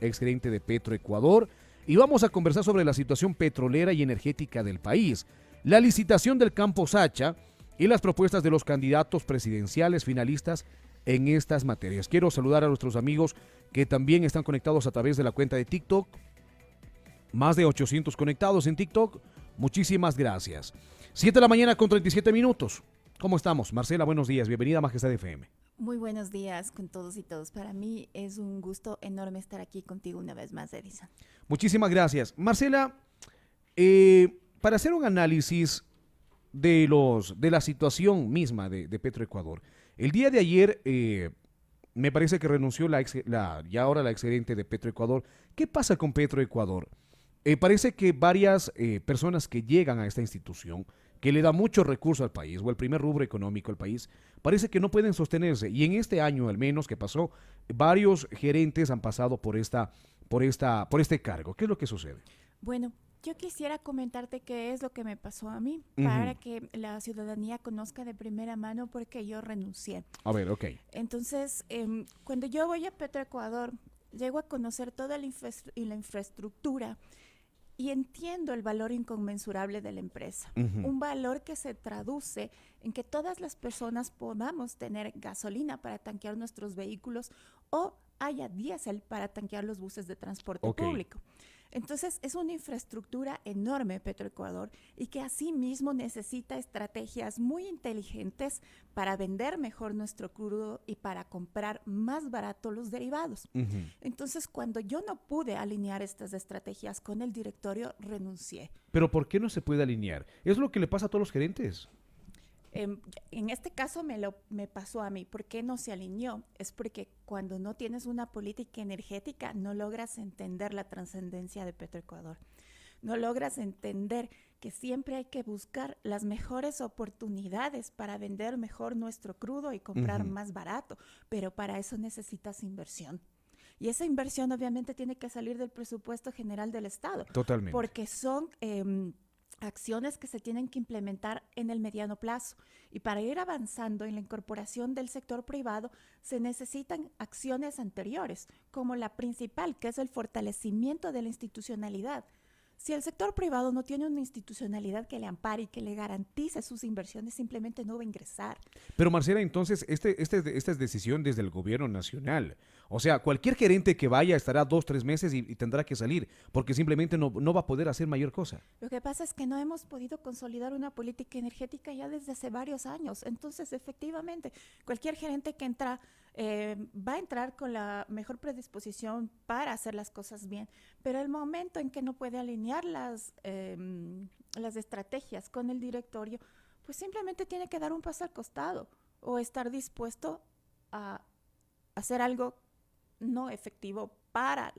exgerente de Petroecuador, y vamos a conversar sobre la situación petrolera y energética del país, la licitación del campo Sacha y las propuestas de los candidatos presidenciales finalistas en estas materias. Quiero saludar a nuestros amigos que también están conectados a través de la cuenta de TikTok. Más de 800 conectados en TikTok. Muchísimas gracias. 7 de la mañana con 37 minutos. ¿Cómo estamos? Marcela, buenos días. Bienvenida a Majestad FM. Muy buenos días con todos y todos. Para mí es un gusto enorme estar aquí contigo una vez más, Edison. Muchísimas gracias. Marcela, para hacer un análisis de la situación misma de Petroecuador, el día de ayer me parece que renunció ya ahora la exgerente de Petroecuador. ¿Qué pasa con Petroecuador? Parece que varias personas que llegan a esta institución, que le da muchos recursos al país, o el primer rubro económico al país, parece que no pueden sostenerse. Y en este año, al menos, que pasó, varios gerentes han pasado por este cargo. ¿Qué es lo que sucede? Bueno, yo quisiera comentarte qué es lo que me pasó a mí, para que la ciudadanía conozca de primera mano porque yo renuncié. A ver, ok. Entonces, cuando yo voy a Petroecuador, llego a conocer toda la infraestructura y entiendo el valor inconmensurable de la empresa. Un valor que se traduce en que todas las personas podamos tener gasolina para tanquear nuestros vehículos o haya diésel para tanquear los buses de transporte público. Entonces, es una infraestructura enorme Petroecuador y que asimismo necesita estrategias muy inteligentes para vender mejor nuestro crudo y para comprar más barato los derivados. Entonces, cuando yo no pude alinear estas estrategias con el directorio, renuncié. ¿Pero por qué no se puede alinear? Es lo que le pasa a todos los gerentes. En este caso me pasó a mí. ¿Por qué no se alineó? Es porque cuando no tienes una política energética no logras entender la trascendencia de Petroecuador. No logras entender que siempre hay que buscar las mejores oportunidades para vender mejor nuestro crudo y comprar más barato. Pero para eso necesitas inversión. Y esa inversión obviamente tiene que salir del presupuesto general del Estado. Totalmente. Porque son acciones que se tienen que implementar en el mediano plazo. Y para ir avanzando en la incorporación del sector privado, se necesitan acciones anteriores, como la principal, que es el fortalecimiento de la institucionalidad. Si el sector privado no tiene una institucionalidad que le ampare y que le garantice sus inversiones, simplemente no va a ingresar. Pero Marcela, entonces, esta es decisión desde el gobierno nacional. O sea, cualquier gerente que vaya estará 2-3 meses y tendrá que salir, porque simplemente no va a poder hacer mayor cosa. Lo que pasa es que no hemos podido consolidar una política energética ya desde hace varios años. Entonces, efectivamente, cualquier gerente que entra va a entrar con la mejor predisposición para hacer las cosas bien. Pero el momento en que no puede alinear las estrategias con el directorio, pues simplemente tiene que dar un paso al costado o estar dispuesto a hacer algo no efectivo para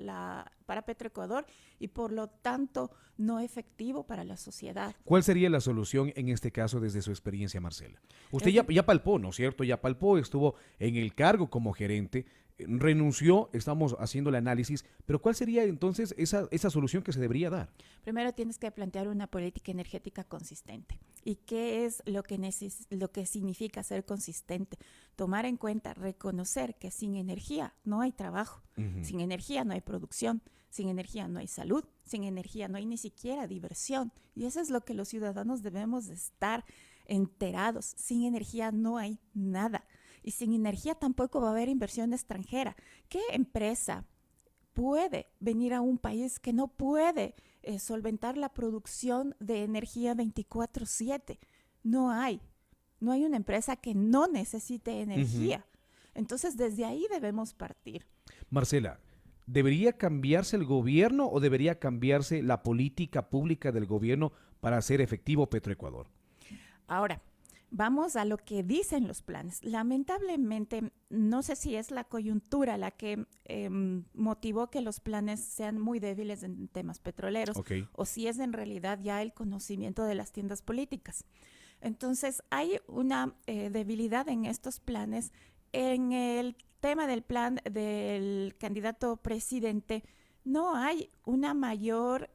Petroecuador y por lo tanto no efectivo para la sociedad. ¿Cuál sería la solución en este caso desde su experiencia, Marcela? Usted ya palpó, ¿no es cierto? Ya palpó, estuvo en el cargo como gerente, renunció, estamos haciendo el análisis, pero ¿cuál sería entonces esa solución que se debería dar? Primero tienes que plantear una política energética consistente. ¿Y qué es lo que significa ser consistente? Tomar en cuenta, reconocer que sin energía no hay trabajo, sin energía no hay producción, sin energía no hay salud, sin energía no hay ni siquiera diversión. Y eso es lo que los ciudadanos debemos de estar enterados. Sin energía no hay nada. Y sin energía tampoco va a haber inversión extranjera. ¿Qué empresa puede venir a un país que no puede solventar la producción de energía 24/7? No hay una empresa que no necesite energía. Entonces, desde ahí debemos partir. Marcela, ¿debería cambiarse el gobierno o debería cambiarse la política pública del gobierno para hacer efectivo Petroecuador? Ahora, vamos a lo que dicen los planes. Lamentablemente, no sé si es la coyuntura la que motivó que los planes sean muy débiles en temas petroleros, o si es en realidad ya el conocimiento de las tiendas políticas. Entonces, hay una debilidad en estos planes. En el tema del plan del candidato presidente, no hay una mayor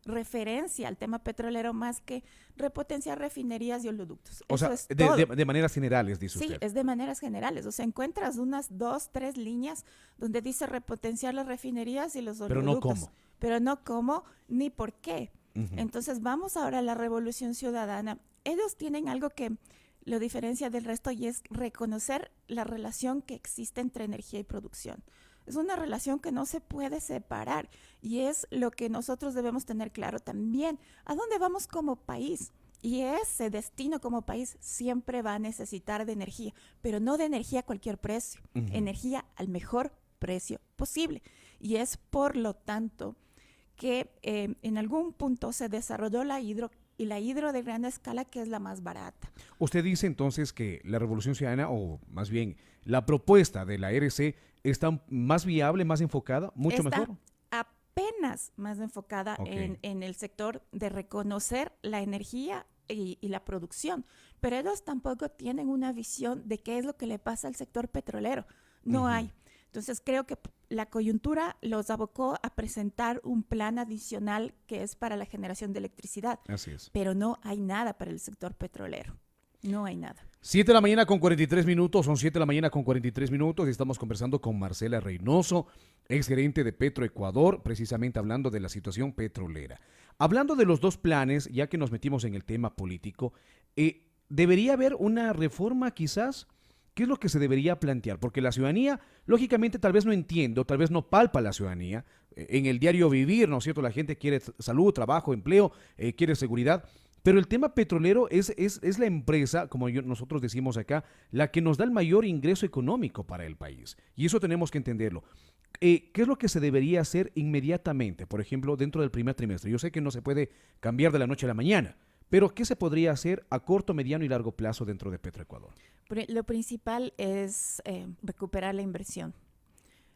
referencia al tema petrolero más que repotenciar refinerías y oleoductos. O Eso sea, es todo. de maneras generales, dice Sí, usted. es de maneras generales. O sea, encuentras unas 2, 3 líneas donde dice repotenciar las refinerías y los Pero no oleoductos, cómo. pero no cómo ni por qué. Ujú. Entonces, vamos ahora a la revolución ciudadana. Ellos tienen algo que lo diferencia del resto y es reconocer la relación que existe entre energía y producción. Es una relación que no se puede separar y es lo que nosotros debemos tener claro también. ¿A dónde vamos como país? Y ese destino como país siempre va a necesitar de energía, pero no de energía a cualquier precio, Ujú. energía al mejor precio posible. Y es por lo tanto que en algún punto se desarrolló la hidro y la hidro de gran escala, que es la más barata. Usted dice entonces que la Revolución Ciudadana, o más bien la propuesta de la RC, está más viable, más enfocada, mucho Está mejor. apenas más enfocada Ok. en el sector de reconocer la energía y la producción, pero ellos tampoco tienen una visión de qué es lo que le pasa al sector petrolero. No Ujú. hay. Entonces creo que la coyuntura los abocó a presentar un plan adicional que es para la generación de electricidad, Así es. pero no hay nada para el sector petrolero. No hay nada. 7 de la mañana con 43 minutos, son 7 de la mañana con 43 minutos y estamos conversando con Marcela Reynoso, exgerente de Petroecuador, precisamente hablando de la situación petrolera. Hablando de los dos planes, ya que nos metimos en el tema político, ¿debería haber una reforma quizás? ¿Qué es lo que se debería plantear? Porque la ciudadanía, lógicamente, tal vez no entiende, o tal vez no palpa la ciudadanía. En el diario vivir, ¿no es cierto? La gente quiere salud, trabajo, empleo, quiere seguridad. Pero el tema petrolero es la empresa, como nosotros decimos acá, la que nos da el mayor ingreso económico para el país. Y eso tenemos que entenderlo. ¿Qué es lo que se debería hacer inmediatamente? Por ejemplo, dentro del primer trimestre. Yo sé que no se puede cambiar de la noche a la mañana, pero ¿qué se podría hacer a corto, mediano y largo plazo dentro de Petroecuador? Lo principal es recuperar la inversión.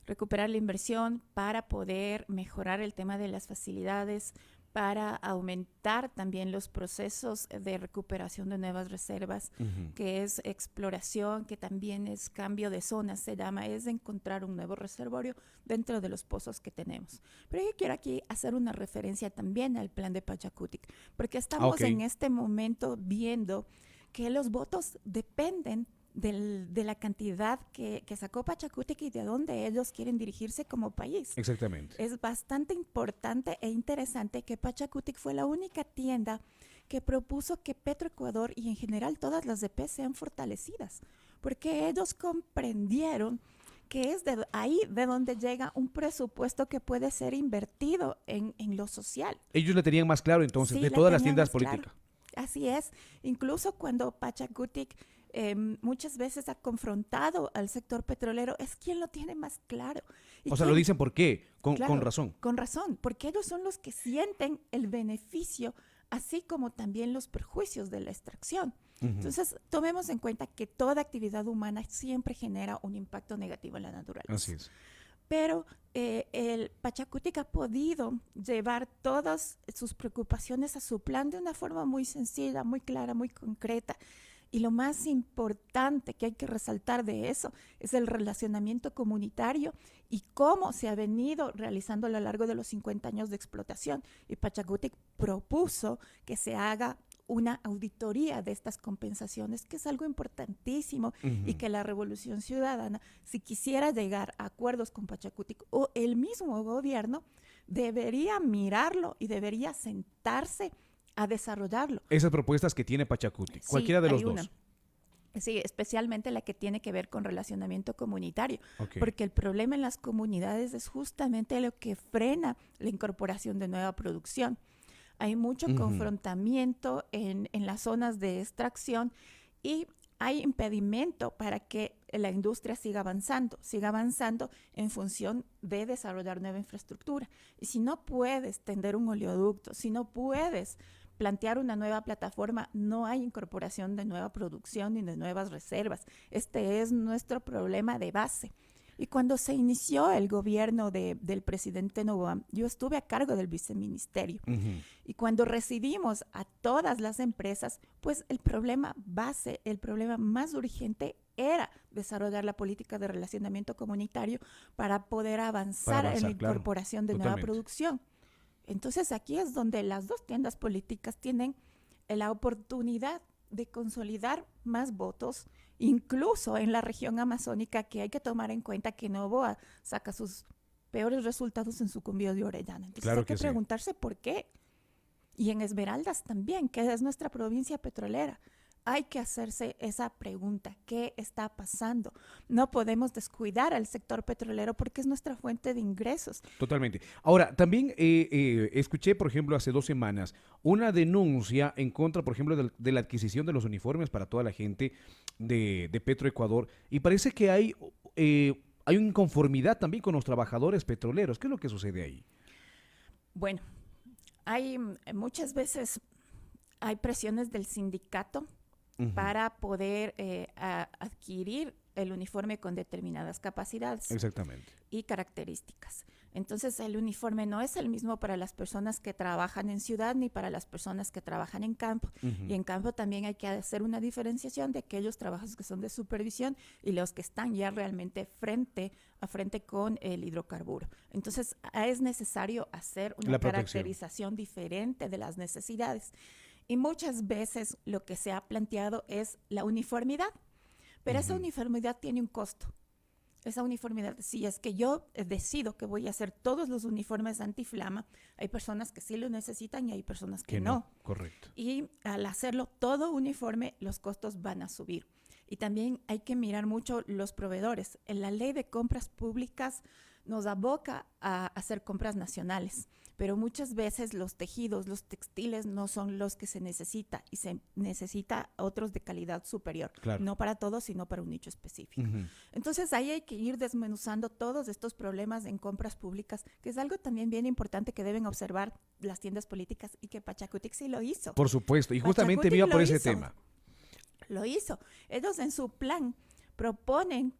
Recuperar la inversión para poder mejorar el tema de las facilidades, para aumentar también los procesos de recuperación de nuevas reservas, que es exploración, que también es cambio de zonas, se llama, es encontrar un nuevo reservorio dentro de los pozos que tenemos. Pero yo quiero aquí hacer una referencia también al plan de Pachacutic, porque estamos en este momento viendo que los votos dependen de la cantidad que sacó Pachacutic y de dónde ellos quieren dirigirse como país. Exactamente. Es bastante importante e interesante que Pachacutic fue la única tienda que propuso que Petroecuador y en general todas las EP sean fortalecidas, porque ellos comprendieron que es de ahí de donde llega un presupuesto que puede ser invertido en lo social. Ellos le tenían más claro entonces Sí, de la todas las tenían tiendas más claro. políticas. Así es. Incluso cuando Pachacutic muchas veces ha confrontado al sector petrolero, es quien lo tiene más claro. ¿Y O sea, lo quién? dicen por qué, Claro, con razón. con razón, porque ellos son los que sienten el beneficio, así como también los perjuicios de la extracción. Entonces, tomemos en cuenta que toda actividad humana siempre genera un impacto negativo en la naturaleza. Así es. Pero el Pachacutic ha podido llevar todas sus preocupaciones a su plan de una forma muy sencilla, muy clara, muy concreta. Y lo más importante que hay que resaltar de eso es el relacionamiento comunitario y cómo se ha venido realizando a lo largo de los 50 años de explotación. Y Pachacutic propuso que se haga una auditoría de estas compensaciones, que es algo importantísimo, y que la Revolución Ciudadana, si quisiera llegar a acuerdos con Pachacutic o el mismo gobierno, debería mirarlo y debería sentarse a desarrollarlo. Esas propuestas que tiene Pachacutic, Sí, cualquiera de los hay dos. una. Sí, especialmente la que tiene que ver con relacionamiento comunitario, Ok. porque el problema en las comunidades es justamente lo que frena la incorporación de nueva producción. Hay mucho confrontamiento en las zonas de extracción y hay impedimento para que la industria siga avanzando en función de desarrollar nueva infraestructura. Y si no puedes tender un oleoducto, si no puedes plantear una nueva plataforma, no hay incorporación de nueva producción ni de nuevas reservas. Este es nuestro problema de base. Y cuando se inició el gobierno del presidente Noboa, yo estuve a cargo del viceministerio. Y cuando recibimos a todas las empresas, pues el problema base, el problema más urgente era desarrollar la política de relacionamiento comunitario para poder avanzar en la incorporación de nueva producción. Entonces aquí es donde las dos tiendas políticas tienen la oportunidad de consolidar más votos, incluso en la región amazónica, que hay que tomar en cuenta que Novoa saca sus peores resultados en Sucumbíos de Orellana. Entonces Claro hay que que sí. preguntarse por qué. Y en Esmeraldas también, que es nuestra provincia petrolera. Hay que hacerse esa pregunta, ¿qué está pasando? No podemos descuidar al sector petrolero porque es nuestra fuente de ingresos. Totalmente. Ahora, también escuché, por ejemplo, hace 2 semanas, una denuncia en contra, por ejemplo, de la adquisición de los uniformes para toda la gente de Petroecuador, y parece que hay una inconformidad también con los trabajadores petroleros. ¿Qué es lo que sucede ahí? Bueno, hay muchas veces hay presiones del sindicato Ujú. para poder adquirir el uniforme con determinadas capacidades Exactamente. y características. Entonces, el uniforme no es el mismo para las personas que trabajan en ciudad ni para las personas que trabajan en campo. Ujú. Y en campo también hay que hacer una diferenciación de aquellos trabajos que son de supervisión y los que están ya realmente frente a frente con el hidrocarburo. Entonces, es necesario hacer una La protección. caracterización diferente de las necesidades. Y muchas veces lo que se ha planteado es la uniformidad, pero esa Ujú. uniformidad tiene un costo. Esa uniformidad, si es que yo decido que voy a hacer todos los uniformes antiflama, hay personas que sí lo necesitan y hay personas que no. Correcto. Y al hacerlo todo uniforme, los costos van a subir. Y también hay que mirar mucho los proveedores. En la ley de compras públicas nos aboca a hacer compras nacionales, pero muchas veces los tejidos, los textiles no son los que se necesita y se necesita otros de calidad superior. Claro. No para todos, sino para un nicho específico. Ujú. Entonces ahí hay que ir desmenuzando todos estos problemas en compras públicas, que es algo también bien importante que deben observar las tiendas políticas y que Pachacutic sí lo hizo. Por supuesto. Y justamente me iba por ese tema. Lo hizo. Ellos en su plan proponen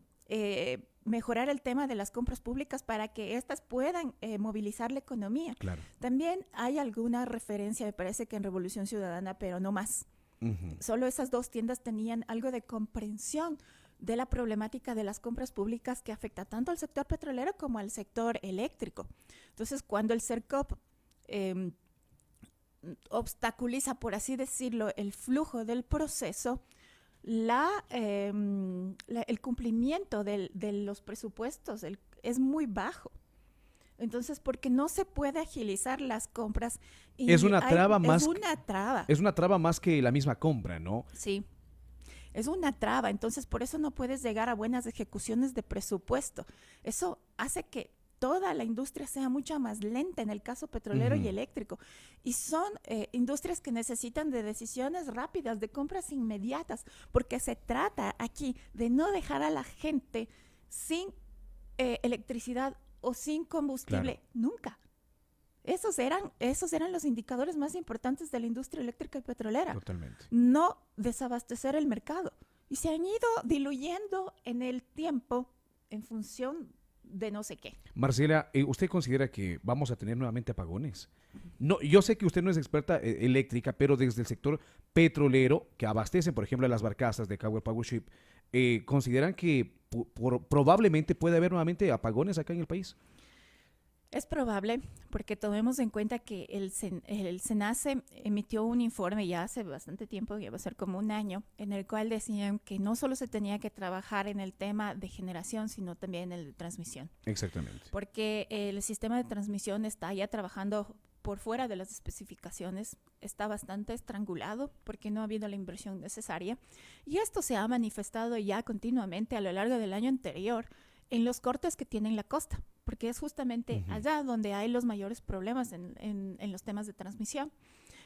mejorar el tema de las compras públicas para que éstas puedan movilizar la economía. Claro. También hay alguna referencia, me parece que en Revolución Ciudadana, pero no más. Ujú. Solo esas dos tiendas tenían algo de comprensión de la problemática de las compras públicas que afecta tanto al sector petrolero como al sector eléctrico. Entonces, cuando el CERCOP obstaculiza, por así decirlo, el flujo del proceso, el cumplimiento de los presupuestos es muy bajo. Entonces, porque no se puede agilizar las compras. Y Es una traba más. Es una traba. Es una traba más que la misma compra, ¿no? Sí. Es una traba. Entonces, por eso no puedes llegar a buenas ejecuciones de presupuesto. Eso hace que toda la industria sea mucho más lenta en el caso petrolero y eléctrico. Y son industrias que necesitan de decisiones rápidas, de compras inmediatas, porque se trata aquí de no dejar a la gente sin electricidad o sin combustible nunca. Esos eran los indicadores más importantes de la industria eléctrica y petrolera. Totalmente. No desabastecer el mercado. Y se han ido diluyendo en el tiempo en función de no sé qué. Marcela, ¿usted considera que vamos a tener nuevamente apagones? No, yo sé que usted no es experta eléctrica, pero desde el sector petrolero, que abastecen, por ejemplo, a las barcazas de Power Ship, ¿consideran que probablemente puede haber nuevamente apagones acá en el país? Es probable, porque tomemos en cuenta que el SENACE emitió un informe ya hace bastante tiempo, ya va a ser como un año, en el cual decían que no solo se tenía que trabajar en el tema de generación, sino también en el de transmisión. Exactamente. Porque el sistema de transmisión está ya trabajando por fuera de las especificaciones, está bastante estrangulado porque no ha habido la inversión necesaria. Y esto se ha manifestado ya continuamente a lo largo del año anterior en los cortes que tiene en la costa, porque es justamente allá donde hay los mayores problemas en los temas de transmisión.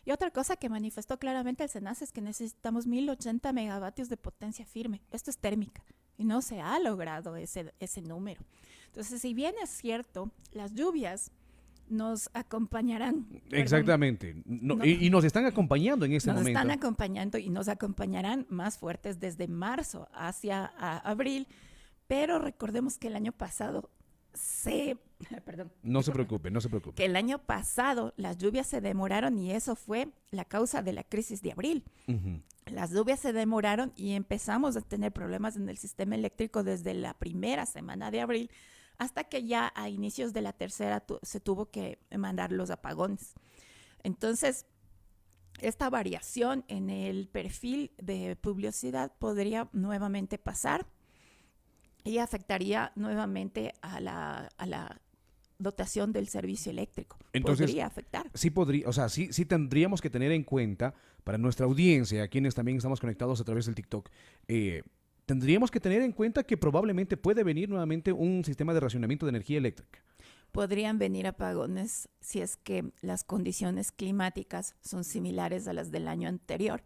Y otra cosa que manifestó claramente el SENACE es que necesitamos 1080 megavatios de potencia firme. Esto es térmica y no se ha logrado ese número. Entonces, si bien es cierto, las lluvias nos acompañarán. Exactamente. Y nos están acompañando en ese momento. Nos están acompañando y nos acompañarán más fuertes desde marzo hacia abril. Pero recordemos que el año pasado No se preocupe. Que el año pasado las lluvias se demoraron y eso fue la causa de la crisis de abril. Las lluvias se demoraron y empezamos a tener problemas en el sistema eléctrico desde la primera semana de abril hasta que ya a inicios de la tercera se tuvo que mandar los apagones. Entonces, esta variación en el perfil de pluviosidad podría nuevamente pasar y afectaría nuevamente a la dotación del servicio eléctrico. Entonces, podría afectar. Sí podría, o sea, sí tendríamos que tener en cuenta para nuestra audiencia, a quienes también estamos conectados a través del TikTok, tendríamos que tener en cuenta que probablemente puede venir nuevamente un sistema de racionamiento de energía eléctrica. Podrían venir apagones si es que las condiciones climáticas son similares a las del año anterior,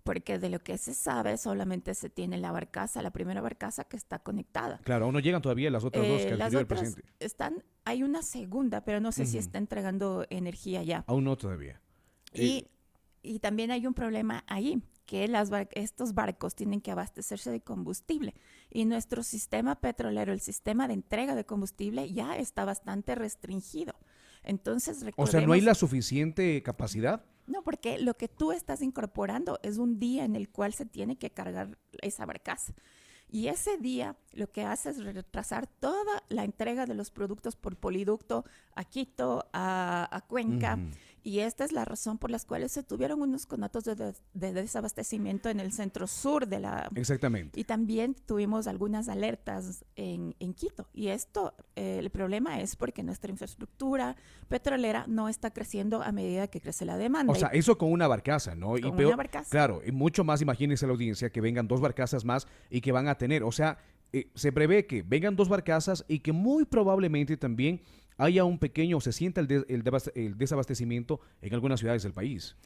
porque de lo que se sabe solamente se tiene la primera barcaza que está conectada. Claro, aún no llegan todavía las otras dos que Las adquirió el otras presidente. hay una segunda, pero no sé si Ujú. está entregando energía ya. Aún no todavía. Y también hay un problema ahí, que estos barcos tienen que abastecerse de combustible. Y nuestro sistema petrolero, el sistema de entrega de combustible, ya está bastante restringido. Entonces, O sea, ¿no hay recordemos, la suficiente capacidad? no, porque lo que tú estás incorporando es un día en el cual se tiene que cargar esa barcaza. Y ese día lo que hace es retrasar toda la entrega de los productos por poliducto a Quito, a Cuenca. Ujú. Y esta es la razón por las cuales se tuvieron unos conatos de desabastecimiento en el centro sur de la... Exactamente. Y también tuvimos algunas alertas en Quito. Y esto, el problema es porque nuestra infraestructura petrolera no está creciendo a medida que crece la demanda. O sea, eso con una barcaza, ¿no? Con Y peor, una barcaza. claro, y mucho más, imagínense la audiencia, que vengan dos barcazas más y que van a tener, o sea, se prevé que vengan dos barcazas y que muy probablemente también haya un pequeño, se sienta el desabastecimiento en algunas ciudades del país.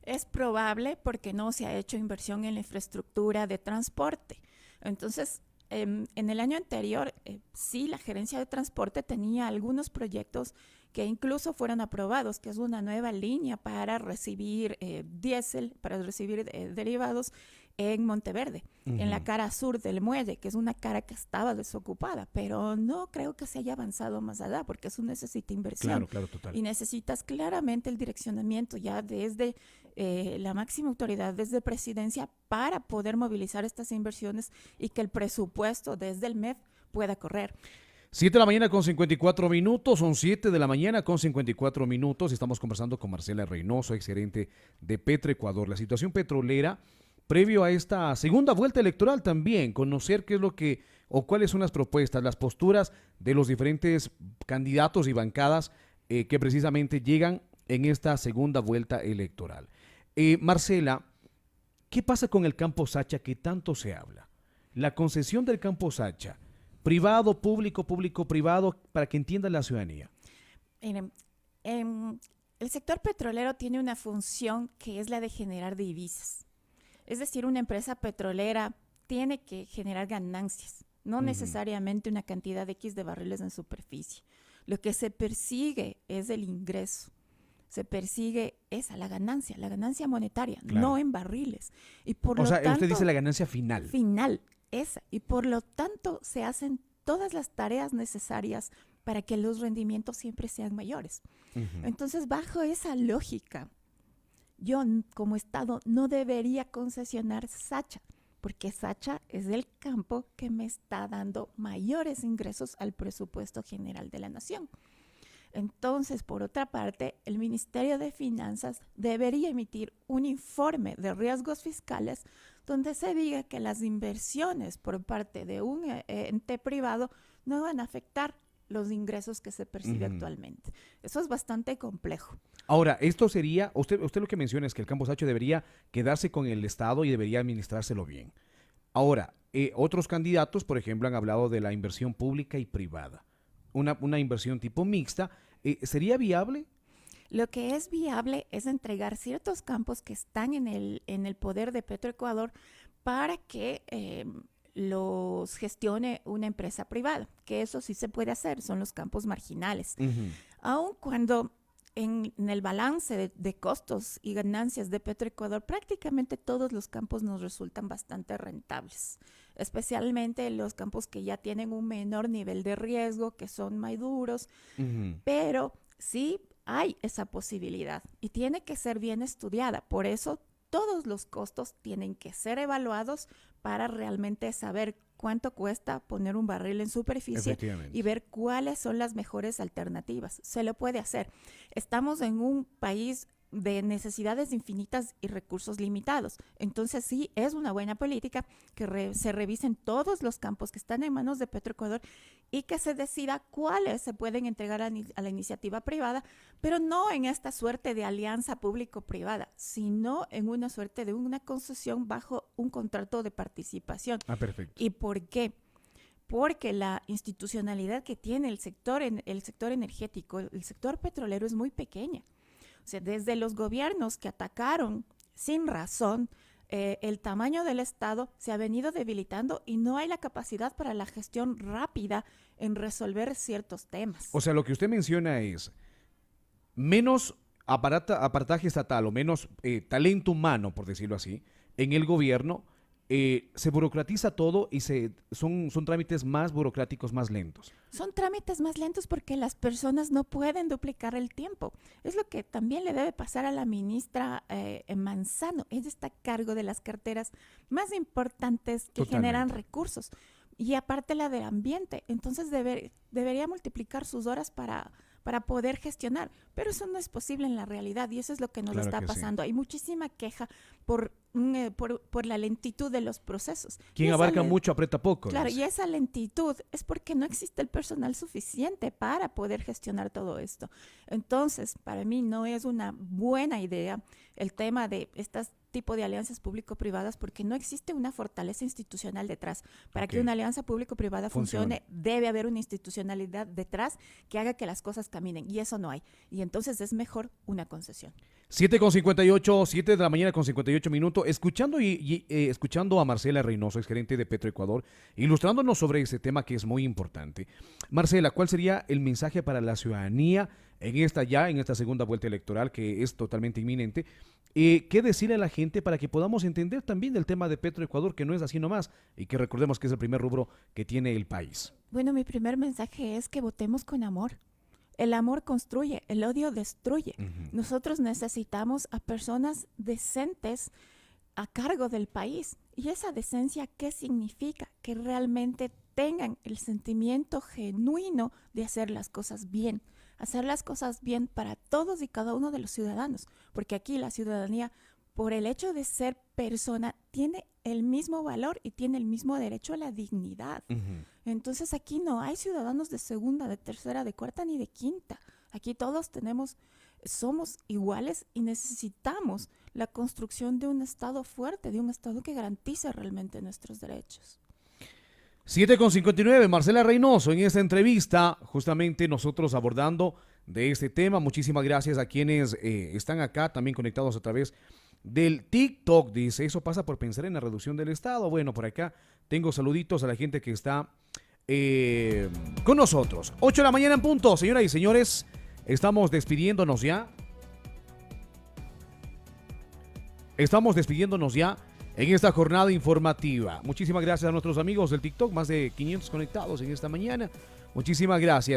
Es probable porque no se ha hecho inversión en la infraestructura de transporte. Entonces, en el año anterior, sí, la gerencia de transporte tenía algunos proyectos que incluso fueron aprobados, que es una nueva línea para recibir diésel, para recibir derivados en Monteverde, en la cara sur del muelle, que es una cara que estaba desocupada, pero no creo que se haya avanzado más allá, porque eso necesita inversión. Claro, total. Y necesitas claramente el direccionamiento ya desde la máxima autoridad, desde presidencia, para poder movilizar estas inversiones y que el presupuesto desde el MEF pueda correr. 7 de la mañana con 54 minutos, son 7 de la mañana con 54 minutos. Estamos conversando con Marcela Reynoso, exgerente de Petroecuador. La situación petrolera, previo a esta segunda vuelta electoral también, conocer qué es lo que, o cuáles son las propuestas, las posturas de los diferentes candidatos y bancadas que precisamente llegan en esta segunda vuelta electoral. Marcela, ¿qué pasa con el campo Sacha que tanto se habla? La concesión del campo Sacha, privado, público, público-privado, para que entienda la ciudadanía. Miren, el sector petrolero tiene una función que es la de generar divisas. Es decir, una empresa petrolera tiene que generar ganancias, no necesariamente una cantidad de X de barriles en superficie. Lo que se persigue es el ingreso. Se persigue la ganancia monetaria, Claro. no en barriles. Y por O lo sea, tanto, usted dice la ganancia final. esa. Y por lo tanto se hacen todas las tareas necesarias para que los rendimientos siempre sean mayores. Entonces, bajo esa lógica, yo como Estado no debería concesionar Sacha, porque Sacha es el campo que me está dando mayores ingresos al presupuesto general de la nación. Entonces, por otra parte, el Ministerio de Finanzas debería emitir un informe de riesgos fiscales donde se diga que las inversiones por parte de un ente privado no van a afectar los ingresos que se percibe actualmente. Eso es bastante complejo. Ahora, esto sería, usted lo que menciona es que el campo Sacha debería quedarse con el Estado y debería administrárselo bien. Ahora, otros candidatos, por ejemplo, han hablado de la inversión pública y privada. Una inversión tipo mixta, ¿sería viable? Lo que es viable es entregar ciertos campos que están en el poder de Petroecuador para que los gestione una empresa privada, que eso sí se puede hacer, son los campos marginales. Aun cuando en el balance de costos y ganancias de Petroecuador, prácticamente todos los campos nos resultan bastante rentables, especialmente los campos que ya tienen un menor nivel de riesgo, que son maduros, pero sí hay esa posibilidad y tiene que ser bien estudiada. Por eso todos los costos tienen que ser evaluados para realmente saber cuánto cuesta poner un barril en superficie Efectivamente. y ver cuáles son las mejores alternativas. Se lo puede hacer. Estamos en un país de necesidades infinitas y recursos limitados. Entonces sí, es una buena política que se revisen todos los campos que están en manos de Petroecuador y que se decida cuáles se pueden entregar a la iniciativa privada, pero no en esta suerte de alianza público-privada, sino en una suerte de una concesión bajo un contrato de participación. Perfecto. ¿Y por qué? Porque la institucionalidad que tiene el sector energético, el sector petrolero es muy pequeña. O sea, desde los gobiernos que atacaron sin razón el tamaño del Estado se ha venido debilitando y no hay la capacidad para la gestión rápida en resolver ciertos temas. O sea, lo que usted menciona es menos aparataje estatal o menos talento humano, por decirlo así, en el gobierno. Se burocratiza todo y son trámites más burocráticos, más lentos. Son trámites más lentos porque las personas no pueden duplicar el tiempo. Es lo que también le debe pasar a la ministra Manzano. Ella está a cargo de las carteras más importantes que generan recursos. Y aparte la del ambiente. Entonces debería multiplicar sus horas para poder gestionar. Pero eso no es posible en la realidad y eso es lo que nos está pasando. Sí. Hay muchísima queja por la lentitud de los procesos. Quien abarca mucho aprieta poco. Claro, y esa lentitud es porque no existe el personal suficiente para poder gestionar todo esto. Entonces, para mí no es una buena idea el tema de estas tipo de alianzas público-privadas porque no existe una fortaleza institucional detrás. Para que una alianza público-privada funcione, debe haber una institucionalidad detrás que haga que las cosas caminen y eso no hay. Y entonces es mejor una concesión. 7:58, 7 de la mañana con 58 minutos, escuchando a Marcela Reynoso, exgerente de Petroecuador, ilustrándonos sobre este tema que es muy importante. Marcela, ¿cuál sería el mensaje para la ciudadanía en esta segunda vuelta electoral que es totalmente inminente? ¿Qué decirle a la gente para que podamos entender también del tema de Petroecuador, que no es así nomás, y que recordemos que es el primer rubro que tiene el país? Bueno, mi primer mensaje es que votemos con amor. El amor construye, el odio destruye. Nosotros necesitamos a personas decentes a cargo del país. ¿Y esa decencia qué significa? Que realmente tengan el sentimiento genuino de hacer las cosas bien. Hacer las cosas bien para todos y cada uno de los ciudadanos. Porque aquí la ciudadanía, por el hecho de ser persona, tiene el mismo valor y tiene el mismo derecho a la dignidad. Entonces aquí no hay ciudadanos de segunda, de tercera, de cuarta ni de quinta. Aquí todos somos iguales y necesitamos la construcción de un Estado fuerte, de un Estado que garantice realmente nuestros derechos. 7:59, Marcela Reynoso en esta entrevista, justamente nosotros abordando de este tema. Muchísimas gracias a quienes están acá también conectados a través del TikTok. Dice, eso pasa por pensar en la reducción del Estado. Bueno, por acá tengo saluditos a la gente que está con nosotros. 8 de la mañana en punto, señoras y señores, estamos despidiéndonos ya. En esta jornada informativa. Muchísimas gracias a nuestros amigos del TikTok, más de 500 conectados en esta mañana. Muchísimas gracias.